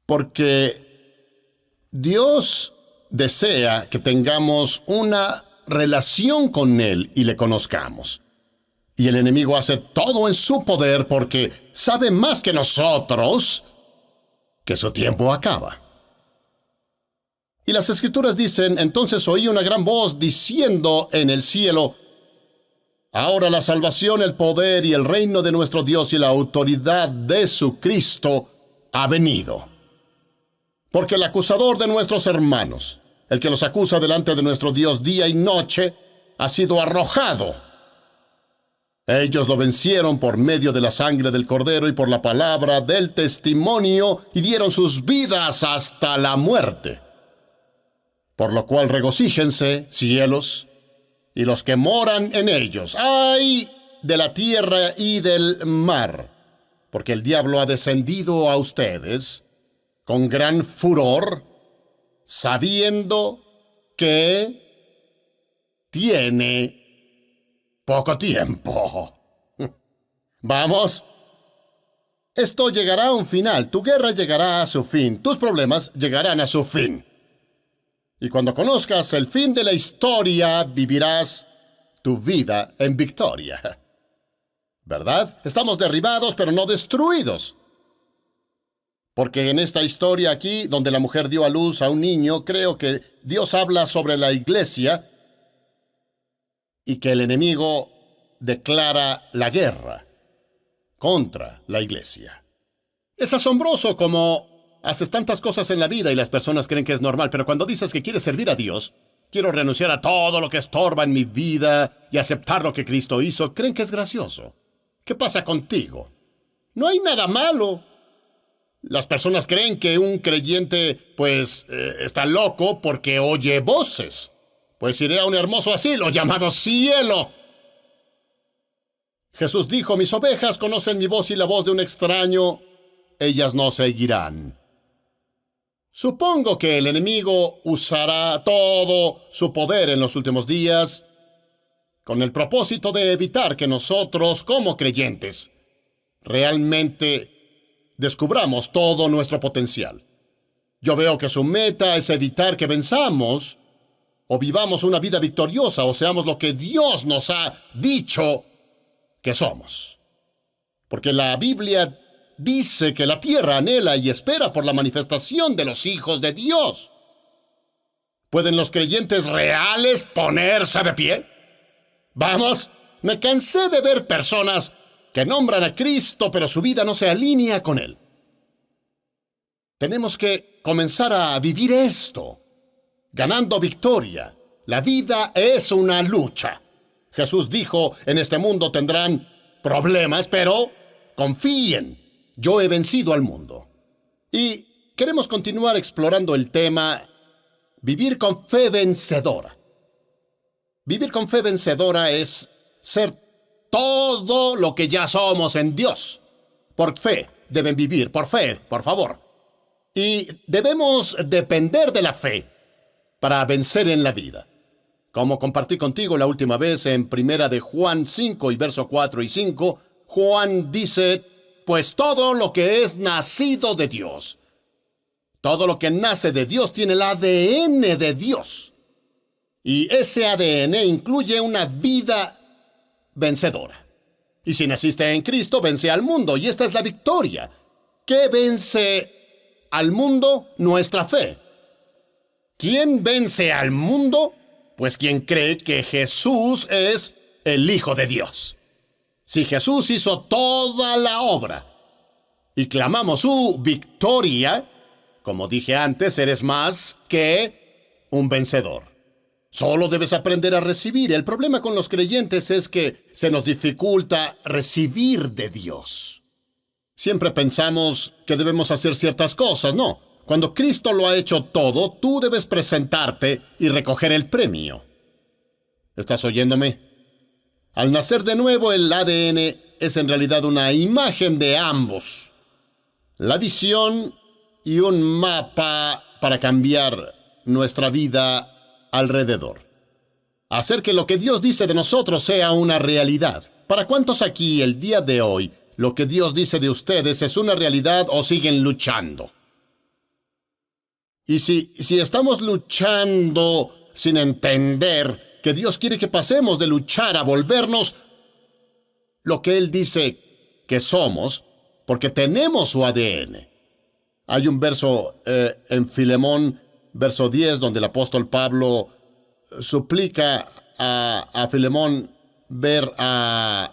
porque Dios desea que tengamos una relación con Él y le conozcamos. Y el enemigo hace todo en su poder porque sabe más que nosotros que su tiempo acaba. Y las Escrituras dicen, entonces oí una gran voz diciendo en el cielo, ahora la salvación, el poder y el reino de nuestro Dios y la autoridad de su Cristo ha venido. Porque el acusador de nuestros hermanos, el que los acusa delante de nuestro Dios día y noche, ha sido arrojado. Ellos lo vencieron por medio de la sangre del Cordero y por la palabra del testimonio, y dieron sus vidas hasta la muerte. Por lo cual regocíjense, cielos, y los que moran en ellos. ¡Ay de la tierra y del mar! Porque el diablo ha descendido a ustedes con gran furor, sabiendo que tiene poco tiempo. Vamos. Esto llegará a un final. Tu guerra llegará a su fin. Tus problemas llegarán a su fin. Y cuando conozcas el fin de la historia, vivirás tu vida en victoria. ¿Verdad? Estamos derribados, pero no destruidos. Porque en esta historia aquí, donde la mujer dio a luz a un niño, creo que Dios habla sobre la iglesia y que el enemigo declara la guerra contra la iglesia. Es asombroso cómo haces tantas cosas en la vida y las personas creen que es normal, pero cuando dices que quieres servir a Dios, quiero renunciar a todo lo que estorba en mi vida y aceptar lo que Cristo hizo, creen que es gracioso. ¿Qué pasa contigo? No hay nada malo. Las personas creen que un creyente, está loco porque oye voces. Pues iré a un hermoso asilo llamado cielo. Jesús dijo, mis ovejas conocen mi voz y la voz de un extraño, ellas no seguirán. Supongo que el enemigo usará todo su poder en los últimos días con el propósito de evitar que nosotros, como creyentes, realmente descubramos todo nuestro potencial. Yo veo que su meta es evitar que venzamos o vivamos una vida victoriosa o seamos lo que Dios nos ha dicho que somos. Porque la Biblia dice que la tierra anhela y espera por la manifestación de los hijos de Dios. ¿Pueden los creyentes reales ponerse de pie? Vamos, me cansé de ver personas que nombran a Cristo, pero su vida no se alinea con Él. Tenemos que comenzar a vivir esto, ganando victoria. La vida es una lucha. Jesús dijo, en este mundo tendrán problemas, pero confíen, yo he vencido al mundo. Y queremos continuar explorando el tema, vivir con fe vencedora. Vivir con fe vencedora es ser todo lo que ya somos en Dios. Por fe deben vivir, por fe, por favor. Y debemos depender de la fe para vencer en la vida. Como compartí contigo la última vez en Primera de Juan 5 y verso 4 y 5, Juan dice, pues todo lo que es nacido de Dios, todo lo que nace de Dios tiene el ADN de Dios. Y ese ADN incluye una vida vencedora. Y si naciste en Cristo, vence al mundo. Y esta es la victoria. ¿Qué vence al mundo? Nuestra fe. ¿Quién vence al mundo? Pues quien cree que Jesús es el Hijo de Dios. Si Jesús hizo toda la obra y clamamos su victoria, como dije antes, eres más que un vencedor. Solo debes aprender a recibir. El problema con los creyentes es que se nos dificulta recibir de Dios. Siempre pensamos que debemos hacer ciertas cosas. No. Cuando Cristo lo ha hecho todo, tú debes presentarte y recoger el premio. ¿Estás oyéndome? Al nacer de nuevo, el ADN es en realidad una imagen de ambos. La visión y un mapa para cambiar nuestra vida alrededor. Hacer que lo que Dios dice de nosotros sea una realidad. ¿Para cuántos aquí el día de hoy lo que Dios dice de ustedes es una realidad o siguen luchando? Y si estamos luchando sin entender que Dios quiere que pasemos de luchar a volvernos lo que Él dice que somos, porque tenemos su ADN. Hay un verso en Filemón, verso 10, donde el apóstol Pablo suplica a Filemón ver a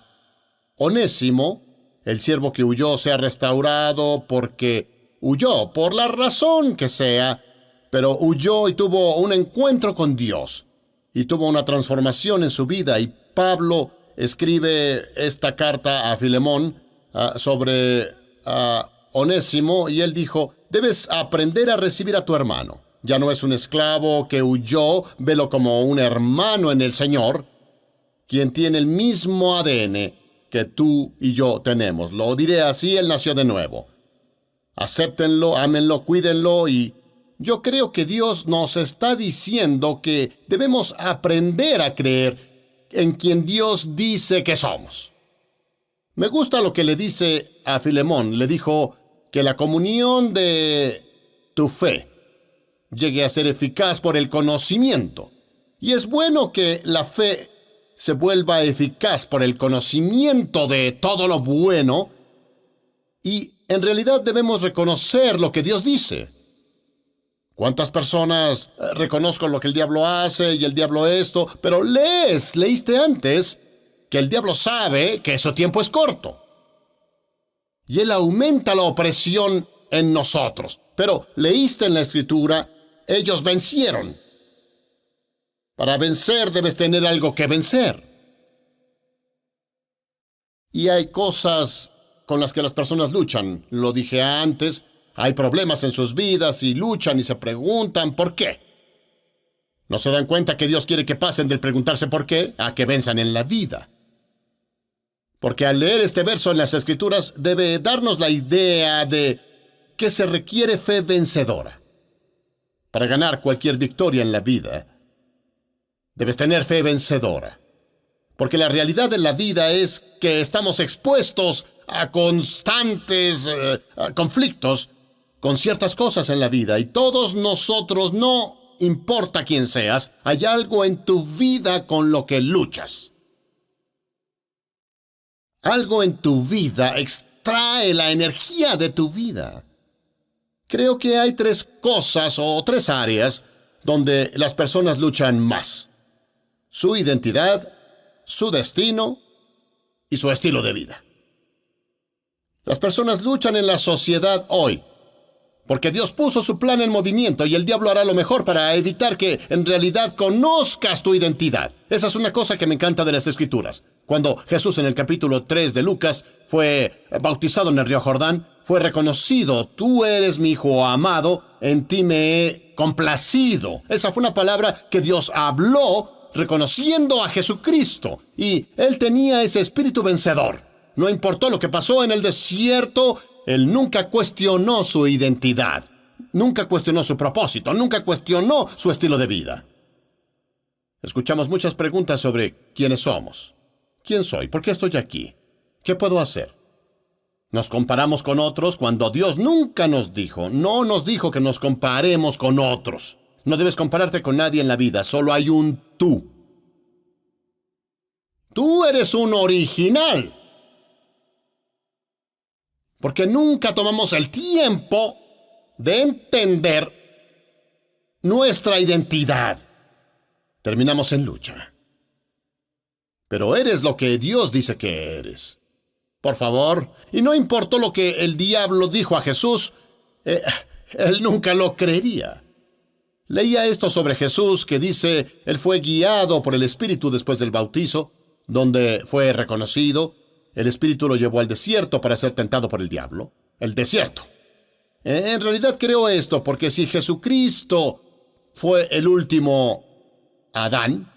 Onésimo, el siervo que huyó, sea restaurado porque huyó, por la razón que sea, pero huyó y tuvo un encuentro con Dios y tuvo una transformación en su vida. Y Pablo escribe esta carta a Filemón sobre Onésimo, y él dijo, debes aprender a recibir a tu hermano. Ya no es un esclavo que huyó, velo como un hermano en el Señor, quien tiene el mismo ADN que tú y yo tenemos. Lo diré así, él nació de nuevo. Acéptenlo, ámenlo, cuídenlo y Yo creo que Dios nos está diciendo que debemos aprender a creer en quien Dios dice que somos. Me gusta lo que le dice a Filemón. Le dijo que la comunión de tu fe llegue a ser eficaz por el conocimiento. Y es bueno que la fe se vuelva eficaz por el conocimiento de todo lo bueno. Y en realidad debemos reconocer lo que Dios dice. ¿Cuántas personas reconozco lo que el diablo hace y el diablo esto? Pero leíste antes que el diablo sabe que su tiempo es corto. Y él aumenta la opresión en nosotros. Pero leíste en la Escritura, ellos vencieron. Para vencer debes tener algo que vencer. Y hay cosas con las que las personas luchan. Lo dije antes, hay problemas en sus vidas y luchan y se preguntan ¿por qué? ¿No se dan cuenta que Dios quiere que pasen del preguntarse por qué a que venzan en la vida? Porque al leer este verso en las Escrituras debe darnos la idea de que se requiere fe vencedora. Para ganar cualquier victoria en la vida, debes tener fe vencedora. Porque la realidad de la vida es que estamos expuestos a constantes conflictos con ciertas cosas en la vida. Y todos nosotros, no importa quién seas, hay algo en tu vida con lo que luchas. Algo en tu vida extrae la energía de tu vida. Creo que hay 3 cosas o 3 áreas donde las personas luchan más: su identidad, su destino y su estilo de vida. Las personas luchan en la sociedad hoy porque Dios puso su plan en movimiento y el diablo hará lo mejor para evitar que en realidad conozcas tu identidad. Esa es una cosa que me encanta de las Escrituras. Cuando Jesús en el capítulo 3 de Lucas fue bautizado en el río Jordán, fue reconocido: tú eres mi hijo amado, en ti me he complacido. Esa fue una palabra que Dios habló reconociendo a Jesucristo. Y él tenía ese espíritu vencedor. No importó lo que pasó en el desierto, él nunca cuestionó su identidad, nunca cuestionó su propósito, nunca cuestionó su estilo de vida. Escuchamos muchas preguntas sobre quiénes somos. ¿Quién soy? ¿Por qué estoy aquí? ¿Qué puedo hacer? Nos comparamos con otros cuando Dios nunca nos dijo, no nos dijo que nos comparemos con otros. No debes compararte con nadie en la vida, solo hay un tú. Tú eres un original. Porque nunca tomamos el tiempo de entender nuestra identidad. Terminamos en lucha. Pero eres lo que Dios dice que eres. Por favor, y no importó lo que el diablo dijo a Jesús, él nunca lo creería. Leía esto sobre Jesús que dice, él fue guiado por el Espíritu después del bautizo, donde fue reconocido. El Espíritu lo llevó al desierto para ser tentado por el diablo. El desierto. En realidad creo esto porque si Jesucristo fue el último Adán,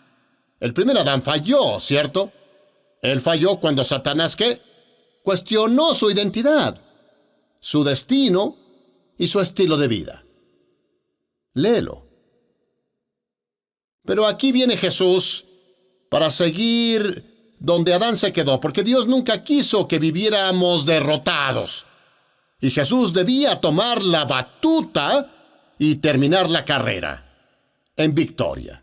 el primer Adán falló, ¿cierto? Él falló cuando Satanás, ¿qué? Cuestionó su identidad, su destino y su estilo de vida. Léelo. Pero aquí viene Jesús para seguir donde Adán se quedó, porque Dios nunca quiso que viviéramos derrotados. Y Jesús debía tomar la batuta y terminar la carrera en victoria.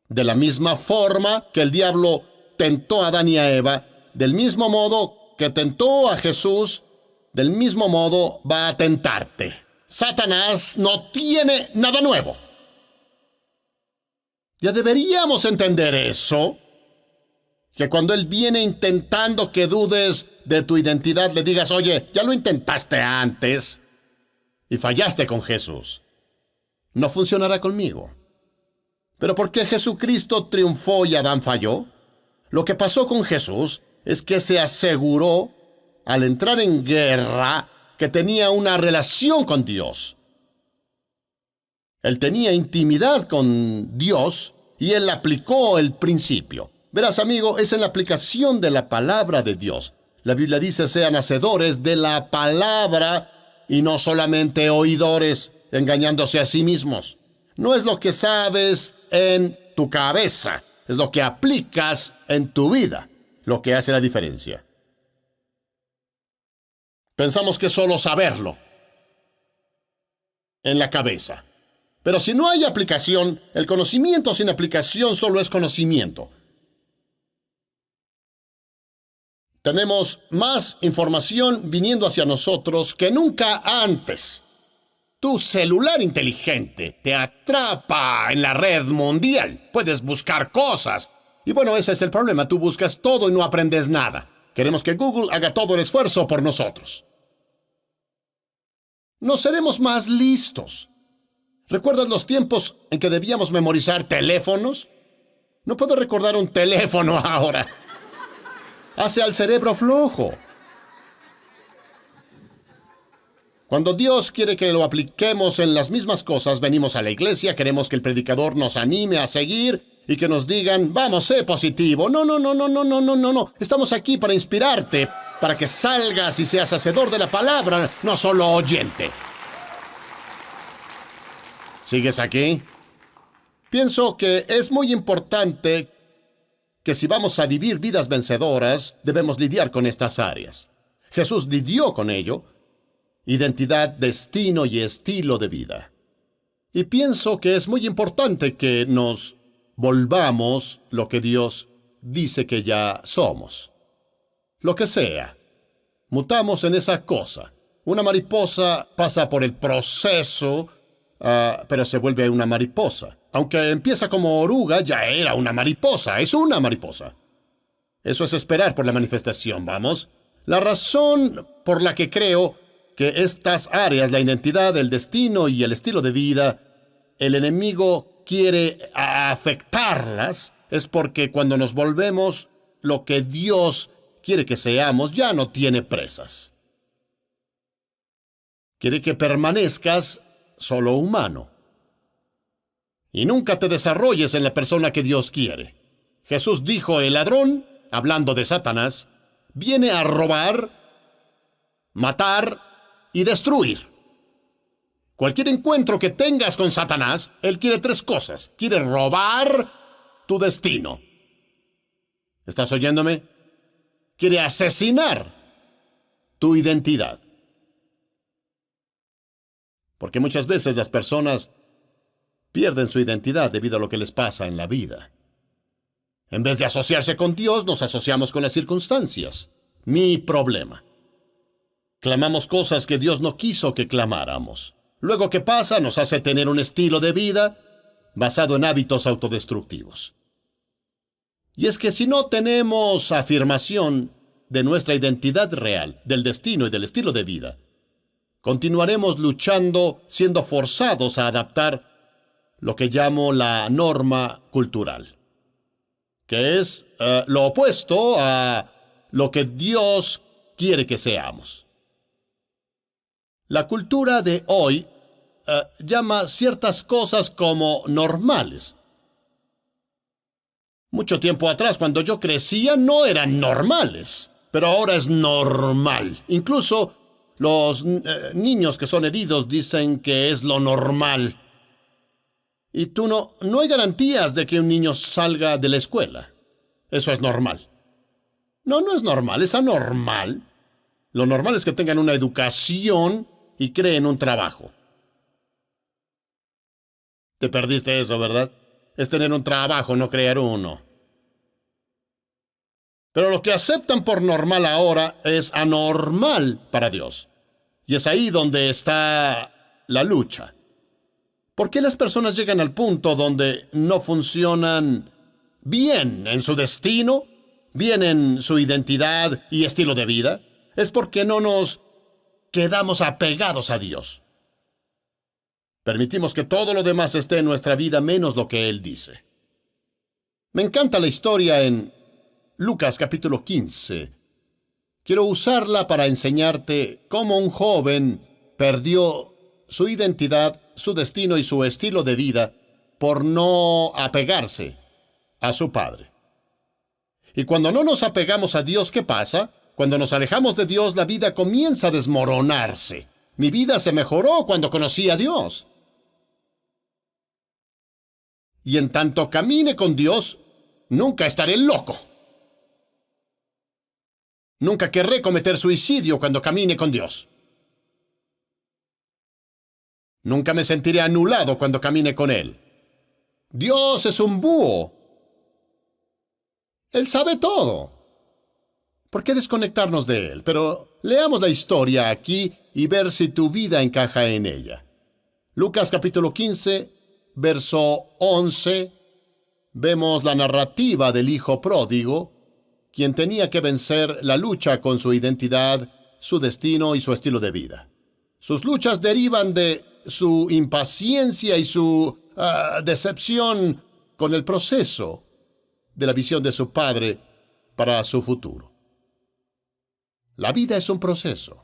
De la misma forma que el diablo tentó a Adán y a Eva, del mismo modo que tentó a Jesús, del mismo modo va a tentarte. Satanás no tiene nada nuevo. Ya deberíamos entender eso. Que cuando él viene intentando que dudes de tu identidad, le digas, oye, ya lo intentaste antes y fallaste con Jesús. No funcionará conmigo. ¿Pero por qué Jesucristo triunfó y Adán falló? Lo que pasó con Jesús es que se aseguró, al entrar en guerra, que tenía una relación con Dios. Él tenía intimidad con Dios y él aplicó el principio. Verás, amigo, es en la aplicación de la palabra de Dios. La Biblia dice, sean hacedores de la palabra y no solamente oidores. engañándose a sí mismos. No es lo que sabes en tu cabeza, es lo que aplicas en tu vida lo que hace la diferencia. Pensamos que es solo saberlo en la cabeza. Pero si no hay aplicación, el conocimiento sin aplicación solo es conocimiento. Tenemos más información viniendo hacia nosotros que nunca antes. Tu celular inteligente te atrapa en la red mundial. Puedes buscar cosas. Y bueno, ese es el problema. Tú buscas todo y no aprendes nada. Queremos que Google haga todo el esfuerzo por nosotros. No seremos más listos. ¿Recuerdas los tiempos en que debíamos memorizar teléfonos? No puedo recordar un teléfono ahora. Hace al cerebro flojo. Cuando Dios quiere que lo apliquemos en las mismas cosas, venimos a la iglesia, queremos que el predicador nos anime a seguir y que nos digan, vamos, sé positivo. No. Estamos aquí para inspirarte, para que salgas y seas hacedor de la palabra, no solo oyente. ¿Sigues aquí? Pienso que es muy importante que si vamos a vivir vidas vencedoras, debemos lidiar con estas áreas. Jesús lidió con ello. Identidad, destino y estilo de vida. Y pienso que es muy importante que nos volvamos lo que Dios dice que ya somos. Lo que sea. Mutamos en esa cosa. Una mariposa pasa por el proceso, pero se vuelve una mariposa. Aunque empieza como oruga, ya era una mariposa. Es una mariposa. Eso es esperar por la manifestación, ¿vamos? La razón por la que creo que estas áreas, la identidad, el destino y el estilo de vida, el enemigo quiere afectarlas, es porque cuando nos volvemos lo que Dios quiere que seamos, ya no tiene presas. Quiere que permanezcas solo humano. Y nunca te desarrolles en la persona que Dios quiere. Jesús dijo, el ladrón, hablando de Satanás, viene a robar, matar y destruir. Cualquier encuentro que tengas con Satanás, él quiere tres cosas. Quiere robar tu destino. ¿Estás oyéndome? Quiere asesinar tu identidad. Porque muchas veces las personas pierden su identidad debido a lo que les pasa en la vida. En vez de asociarse con Dios, nos asociamos con las circunstancias. Mi problema. Clamamos cosas que Dios no quiso que clamáramos. Luego, ¿qué pasa? Nos hace tener un estilo de vida basado en hábitos autodestructivos. Y es que si no tenemos afirmación de nuestra identidad real, del destino y del estilo de vida, continuaremos luchando, siendo forzados a adaptar lo que llamo la norma cultural, que es lo opuesto a lo que Dios quiere que seamos. La cultura de hoy llama ciertas cosas como normales. Mucho tiempo atrás, cuando yo crecía, no eran normales, pero ahora es normal. Incluso los niños que son heridos dicen que es lo normal. Y no hay garantías de que un niño salga de la escuela. Eso es normal. No es normal, es anormal. Lo normal es que tengan una educación y creen un trabajo. Te perdiste eso, ¿verdad? Es tener un trabajo, no crear uno. Pero lo que aceptan por normal ahora es anormal para Dios. Y es ahí donde está la lucha. ¿Por qué las personas llegan al punto donde no funcionan bien en su destino, bien en su identidad y estilo de vida? Es porque no nos quedamos apegados a Dios. Permitimos que todo lo demás esté en nuestra vida menos lo que Él dice. Me encanta la historia en Lucas capítulo 15. Quiero usarla para enseñarte cómo un joven perdió su identidad, su destino y su estilo de vida por no apegarse a su padre. Y cuando no nos apegamos a Dios, ¿qué pasa? Cuando nos alejamos de Dios, la vida comienza a desmoronarse. Mi vida se mejoró cuando conocí a Dios. Y en tanto camine con Dios, nunca estaré loco. Nunca querré cometer suicidio cuando camine con Dios. Nunca me sentiré anulado cuando camine con Él. Dios es un búho. Él sabe todo. ¿Por qué desconectarnos de Él? Pero leamos la historia aquí y ver si tu vida encaja en ella. Lucas capítulo 15, verso 11. Vemos la narrativa del hijo pródigo, quien tenía que vencer la lucha con su identidad, su destino y su estilo de vida. Sus luchas derivan de su impaciencia y su decepción con el proceso de la visión de su padre para su futuro. La vida es un proceso.